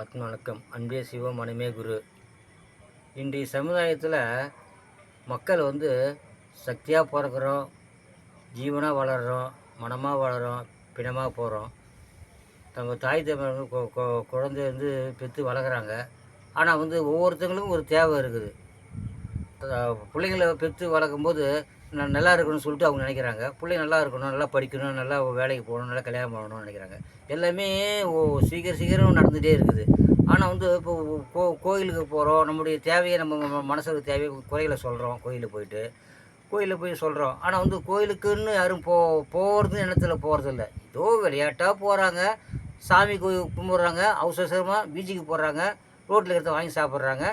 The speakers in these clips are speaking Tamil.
ஆத்ம வணக்கம். அன்பே சிவம், மனமே குரு. இன்றைய சமுதாயத்தில் மக்கள் சக்தியாக பிறக்கிறோம், ஜீவனாக வளர்கிறோம், மனமாக வளர்கிறோம், பிணமாக போகிறோம். நம்ம தாய் தகப்பன் குழந்தை பெற்று வளர்க்குறாங்க. ஆனால் ஒவ்வொருத்தங்களுக்கும் ஒரு தேவை இருக்குது. பிள்ளைங்கள பெற்று வளர்க்கும்போது நான் நல்லா இருக்கணும்னு சொல்லிட்டு அவங்க நினைக்கிறாங்க. பிள்ளைங்க நல்லா இருக்கணும், நல்லா படிக்கணும், நல்லா வேலைக்கு போகணும், நல்லா கல்யாணம் பண்ணணும்னு நினைக்கிறாங்க. எல்லாமே சீக்கிரம் நடந்துகிட்டே இருக்குது. ஆனால் இப்போ கோயிலுக்கு போகிறோம், நம்முடைய தேவையை நம்ம மனசுக்கு தேவையை குறைகளை சொல்கிறோம். கோயிலில் போய் சொல்கிறோம். ஆனால் கோயிலுக்குன்னு யாரும் போகிறது எண்ணத்தில் போகிறதில்ல. ஏதோ விளையாட்டாக போகிறாங்க, சாமி கும்பிட்றாங்க, அவசரமாக பீச்சுக்கு போடுறாங்க, ரோட்டில் இருக்கிறத வாங்கி சாப்பிட்றாங்க,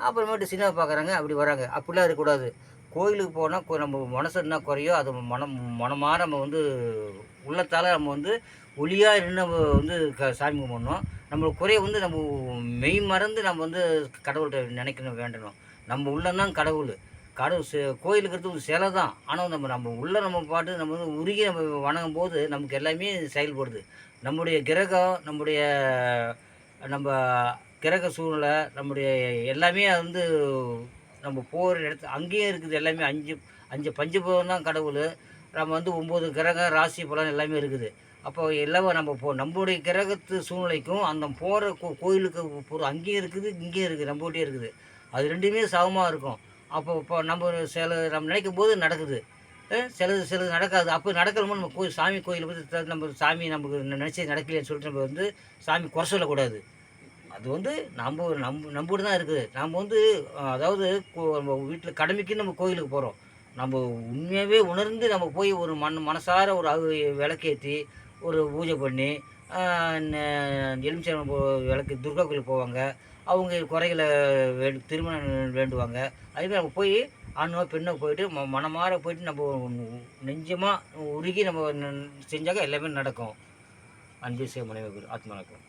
அப்புறமேட்டு சினிமா பார்க்குறாங்க, அப்படி வராங்க. அப்படிலாம் இருக்கக்கூடாது. கோயிலுக்கு போனால் நம்ம மனசு என்ன குறையோ அது மனமாக நம்ம உள்ளத்தால் நம்ம ஒளியாக இருந்து நம்ம சாமி கும்பிடணும். நம்மளுக்கு குறைய நம்ம மெய் மறந்து நம்ம கடவுள்கிட்ட நினைக்கணும், வேண்டணும். நம்ம உள்ளந்தான் கடவுள். கோயிலுக்கு இருக்கிறது ஒரு சிலை தான். ஆனால் நம்ம உள்ள நம்ம பாட்டு நம்ம உருகி நம்ம வணங்கும் போது நமக்கு எல்லாமே செயல்படுது. நம்முடைய கிரகம், நம்ம கிரக சூழ்நிலை, நம்முடைய எல்லாமே நம்ம போகிற இடத்து அங்கேயும் இருக்குது. எல்லாமே அஞ்சு பஞ்சபூதம் தான் கடவுள். நம்ம 9 கிரகம், ராசி பலன் எல்லாமே இருக்குது. அப்போ எல்லாமே நம்முடைய கிரகத்து சூழ்நிலைக்கும் அந்த போகிற கோயிலுக்கு போகிற அங்கேயும் இருக்குது, இங்கேயும் இருக்குது, நம்மகிட்டே இருக்குது. அது ரெண்டுமே சமமாக இருக்கும். இப்போ நம்ம நினைக்கும் போது நடக்குது, சிலது நடக்காது. அப்போ நடக்கணுமோ நம்ம சாமி கோயிலை பற்றி நம்ம சாமி நமக்கு நினச்சி நடக்கலைன்னு சொல்லிட்டு நம்ம சாமி குறை சொல்லக்கூடாது. அது நம்மகிட்ட தான் இருக்குது. நம்ம அதாவது நம்ம வீட்டில் கடமைக்குன்னு நம்ம கோயிலுக்கு போகிறோம். நம்ம உண்மையாகவே உணர்ந்து நம்ம போய் ஒரு மனசார ஒரு விளக்கேற்றி ஒரு பூஜை பண்ணி எலுமிச்சை விளக்கு துர்கா கோயிலுக்கு போவாங்க. அவங்க குறைகளை திருமணம் வேண்டுவாங்க. அதேமாதிரி நம்ம போய் ஆணோ பெண்ணோ போயிட்டு மனமாற போயிட்டு நம்ம நெஞ்சமாக உருகி நம்ம செஞ்சாக்க எல்லாமே நடக்கும். அன்பே சிவம், மனமே குரு. ஆத்மா வணக்கம்.